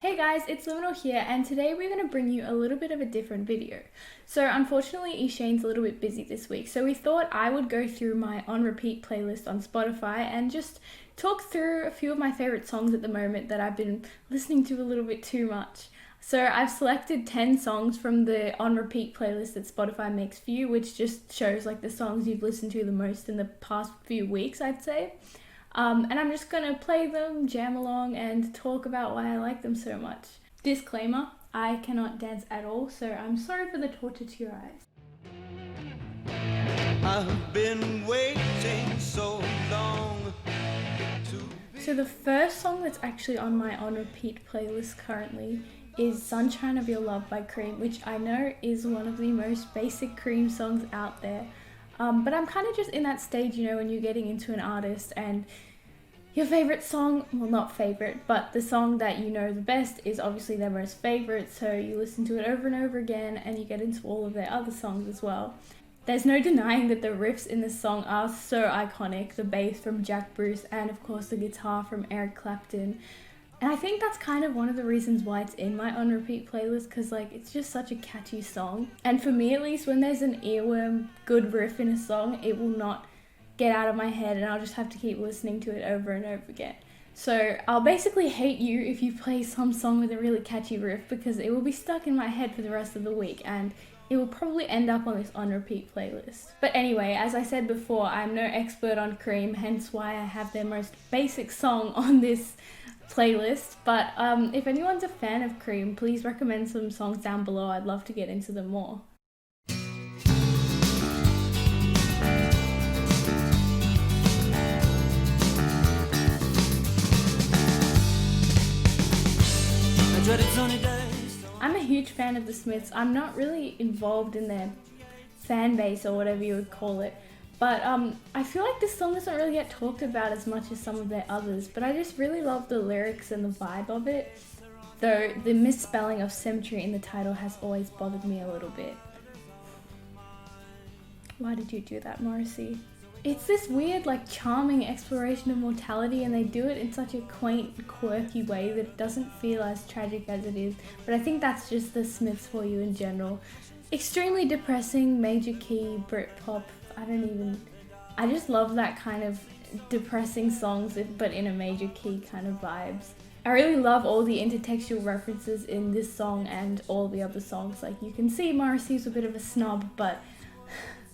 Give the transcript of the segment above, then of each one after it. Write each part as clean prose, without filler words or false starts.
Hey guys, it's Liminal here, and today we're going to bring you a little bit of a different video. So unfortunately, Eshane's a little bit busy this week, so we thought I would go through my on repeat playlist on Spotify and just talk through a few of my favorite songs at the moment that I've been listening to a little bit too much. So I've selected 10 songs from the on repeat playlist that Spotify makes for you, which just shows like the songs you've listened to the most in the past few weeks, I'd say. And I'm just gonna play them, jam along, and talk about why I like them so much. Disclaimer, I cannot dance at all, so I'm sorry for the torture to your eyes. I've been waiting so long So the first song that's actually on my on repeat playlist currently is Sunshine of Your Love by Cream, which I know is one of the most basic Cream songs out there. But I'm kind of just in that stage, when you're getting into an artist and your favorite song, well, not favorite, but the song that you know the best is obviously their most favorite, so you listen to it over and over again and you get into all of their other songs as well. There's no denying that the riffs in this song are so iconic, the bass from Jack Bruce and of course the guitar from Eric Clapton. And I think that's kind of one of the reasons why it's in my on repeat playlist, because it's just such a catchy song. And for me at least, when there's an earworm good riff in a song, it will not get out of my head and I'll just have to keep listening to it over and over again. So I'll basically hate you if you play some song with a really catchy riff, because it will be stuck in my head for the rest of the week and it will probably end up on this on repeat playlist. But anyway, as I said before, I'm no expert on Cream, hence why I have their most basic song on this playlist. But if anyone's a fan of Cream, please recommend some songs down below. I'd love to get into them more. I'm a huge fan of the Smiths. I'm not really involved in their fan base or whatever you would call it, but I feel like this song doesn't really get talked about as much as some of their others, but I just really love the lyrics and the vibe of it, though the misspelling of Cemetry in the title has always bothered me a little bit. Why did you do that, Morrissey? It's this weird, charming exploration of mortality, and they do it in such a quaint, quirky way that it doesn't feel as tragic as it is, but I think that's just the Smiths for you in general. Extremely depressing, major key, Britpop, I just love that kind of depressing songs, but in a major key kind of vibes. I really love all the intertextual references in this song and all the other songs. You can see Morrissey's a bit of a snob, but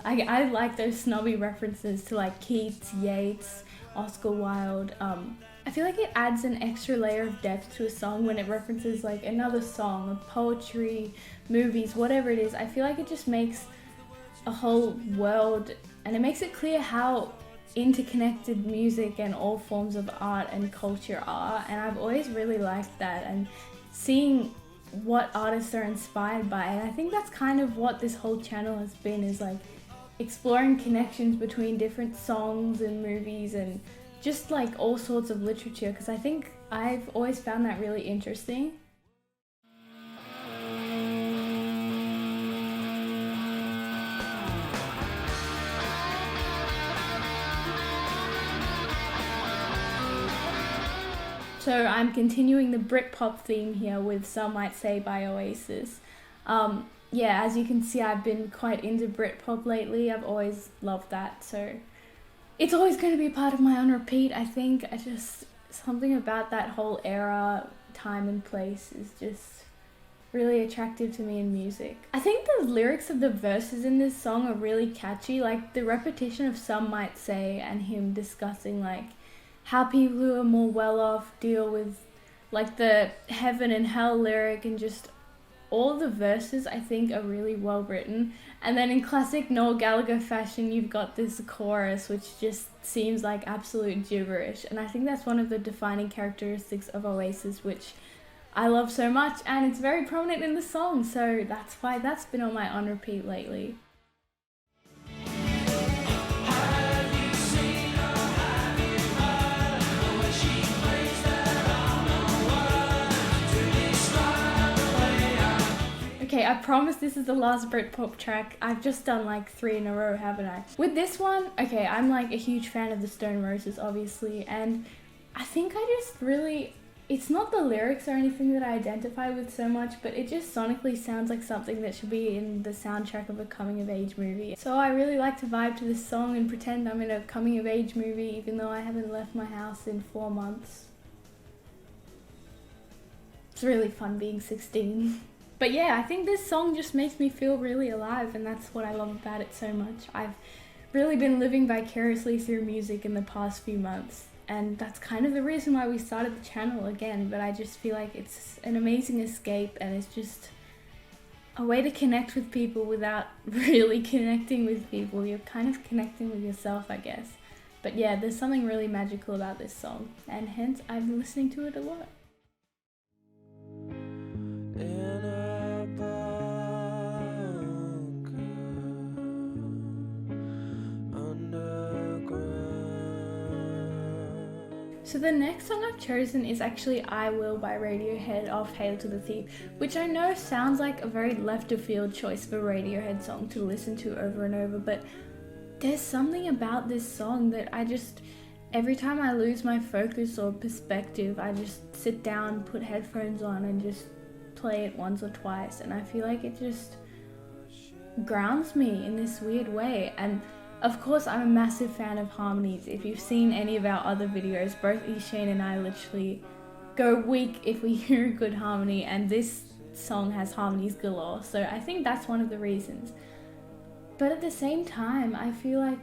I like those snobby references to Keats, Yeats, Oscar Wilde. I feel like it adds an extra layer of depth to a song when it references another song, poetry, movies, whatever it is. I feel like it just makes a whole world, and it makes it clear how interconnected music and all forms of art and culture are, and I've always really liked that, and seeing what artists are inspired by, and I think that's kind of what this whole channel has been, is exploring connections between different songs and movies and just all sorts of literature, because I think I've always found that really interesting. So I'm continuing the Britpop theme here with Some Might Say by Oasis. Yeah, as you can see, I've been quite into Britpop lately. I've always loved that, so it's always going to be part of my on repeat, I think. Something about that whole era, time and place is just really attractive to me in music. I think the lyrics of the verses in this song are really catchy, the repetition of Some Might Say and him discussing how people who are more well off deal with the heaven and hell lyric, and just all the verses I think are really well written. And then in classic Noel Gallagher fashion, you've got this chorus which just seems like absolute gibberish, and I think that's one of the defining characteristics of Oasis, which I love so much, and it's very prominent in the song, so that's why that's been on my on repeat lately. Okay, I promise this is the last Britpop track. I've just done 3 in a row, haven't I? With this one, okay, I'm a huge fan of the Stone Roses, obviously, and I think I just really it's not the lyrics or anything that I identify with so much, but it just sonically sounds like something that should be in the soundtrack of a coming of age movie. So I really like to vibe to this song and pretend I'm in a coming of age movie even though I haven't left my house in 4 months. It's really fun being 16. But yeah, I think this song just makes me feel really alive, and that's what I love about it so much. I've really been living vicariously through music in the past few months. And that's kind of the reason why we started the channel again, but I just feel like it's an amazing escape, and it's just a way to connect with people without really connecting with people. You're kind of connecting with yourself, I guess. But yeah, there's something really magical about this song, and hence I've been listening to it a lot. So the next song I've chosen is actually I Will by Radiohead off Hail to the Thief, which I know sounds like a very left of field choice of a Radiohead song to listen to over and over, but there's something about this song that I just, every time I lose my focus or perspective, I just sit down, put headphones on and just play it once or twice, and I feel like it just grounds me in this weird way. And of course, I'm a massive fan of harmonies. If you've seen any of our other videos, both Ishane and I literally go weak if we hear a good harmony, and this song has harmonies galore, so I think that's one of the reasons. But at the same time, I feel like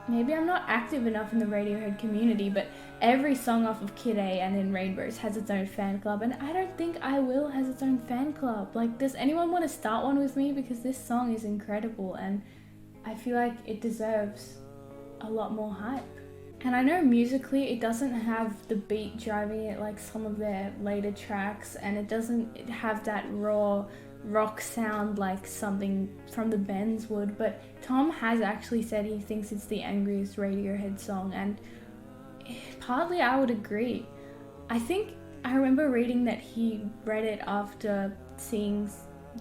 maybe I'm not active enough in the Radiohead community, but every song off of Kid A and In Rainbows has its own fan club, and I don't think I Will has its own fan club. Like, does anyone want to start one with me? Because this song is incredible, and I feel like it deserves a lot more hype. And I know musically it doesn't have the beat driving it like some of their later tracks, and it doesn't have that raw rock sound like something from the Bends would, but Tom has actually said he thinks it's the angriest Radiohead song, and partly I would agree. I remember reading that he read it after seeing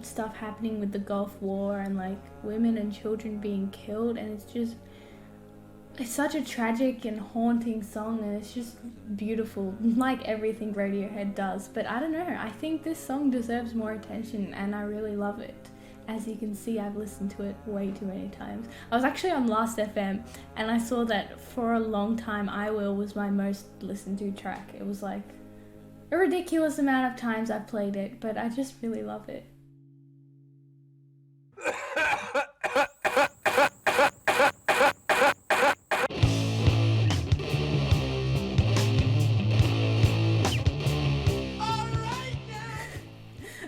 stuff happening with the Gulf War and like women and children being killed, and it's such a tragic and haunting song, and it's just beautiful, like everything Radiohead does. But I don't know, I think this song deserves more attention, and I really love it. As you can see, I've listened to it way too many times. I was actually on Last FM, and I saw that for a long time I Will was my most listened to track. It was like a ridiculous amount of times I played it, but I just really love it.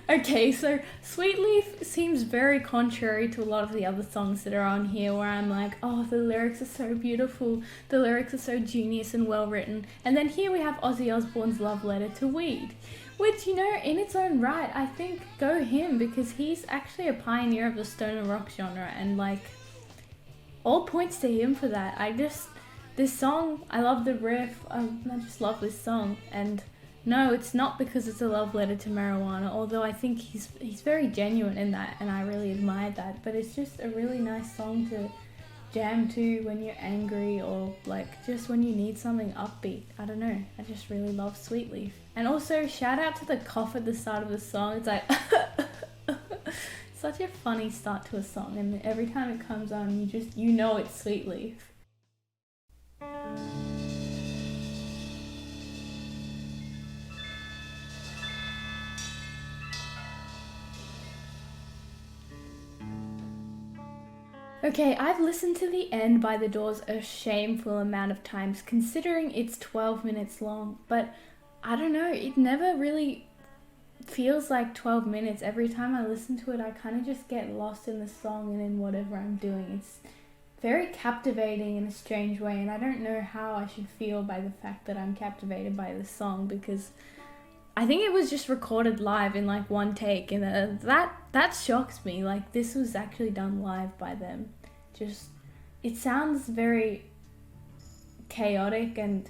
Okay, so Sweet Leaf seems very contrary to a lot of the other songs that are on here, where I'm like, oh, the lyrics are so beautiful, the lyrics are so genius and well written, and then here we have Ozzy Osbourne's Love Letter to Weed, which, you know, in its own right, I think go him, because he's actually a pioneer of the stoner rock genre, and like, all points to him for that. This song, I love the riff, I just love this song, and no, it's not because it's a love letter to marijuana, although I think he's very genuine in that, and I really admire that, but it's just a really nice song to jam to when you're angry, or like just when you need something upbeat. I don't know, I just really love Sweet Leaf. And also shout out to the cough at the start of the song. It's like such a funny start to a song, and every time it comes on you know it's Sweet Leaf. Okay, I've listened to The End by The Doors a shameful amount of times, considering it's 12 minutes long, but I don't know, it never really feels like 12 minutes. Every time I listen to it, I kind of just get lost in the song and in whatever I'm doing. It's very captivating in a strange way, and I don't know how I should feel by the fact that I'm captivated by this song, because I think it was just recorded live in like one take, and that shocks me. Like, this was actually done live by them. It sounds very chaotic and,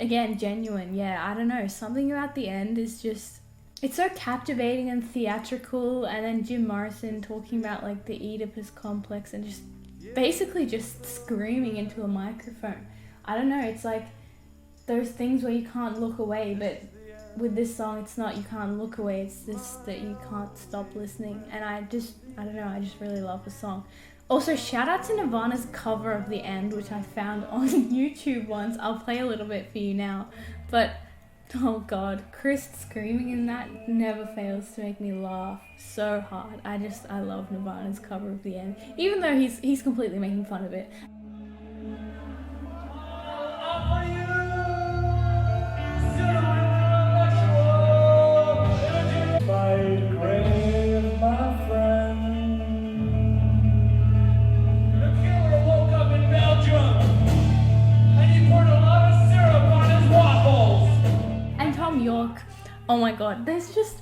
again, genuine. Yeah, I don't know, something about the end is just, it's so captivating and theatrical, and then Jim Morrison talking about like the Oedipus complex and just basically just screaming into a microphone. I don't know, it's like those things where you can't look away, but with this song, it's not you can't look away, it's just that you can't stop listening. And I don't know, I just really love the song. Also, shout out to Nirvana's cover of The End, which I found on YouTube once. I'll play a little bit for you now. But, oh god, Chris screaming in that never fails to make me laugh so hard. I love Nirvana's cover of The End. Even though he's completely making fun of it. Oh my god, there's just...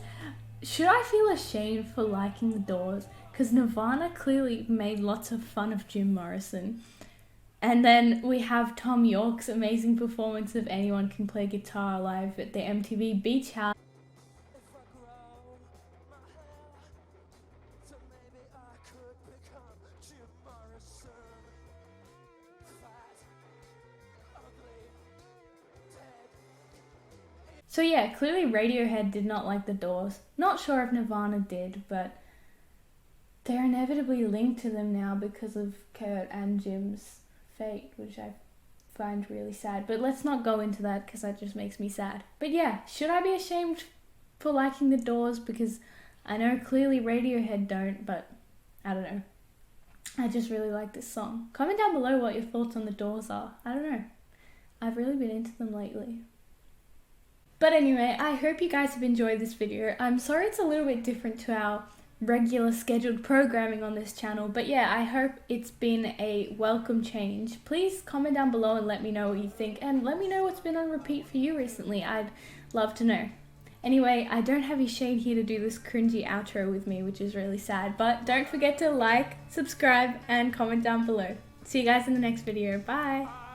Should I feel ashamed for liking The Doors? Because Nirvana clearly made lots of fun of Jim Morrison. And then we have Tom York's amazing performance of Anyone Can Play Guitar live at the MTV Beach House. So yeah, clearly Radiohead did not like The Doors. Not sure if Nirvana did, but they're inevitably linked to them now because of Kurt and Jim's fate, which I find really sad. But let's not go into that because that just makes me sad. But yeah, should I be ashamed for liking The Doors? Because I know clearly Radiohead don't, but I don't know. I just really like this song. Comment down below what your thoughts on The Doors are. I don't know. I've really been into them lately. But anyway, I hope you guys have enjoyed this video. I'm sorry it's a little bit different to our regular scheduled programming on this channel, but yeah, I hope it's been a welcome change. Please comment down below and let me know what you think, and let me know what's been on repeat for you recently. I'd love to know. Anyway, I don't have Shane here to do this cringy outro with me, which is really sad, but don't forget to like, subscribe, and comment down below. See you guys in the next video. Bye!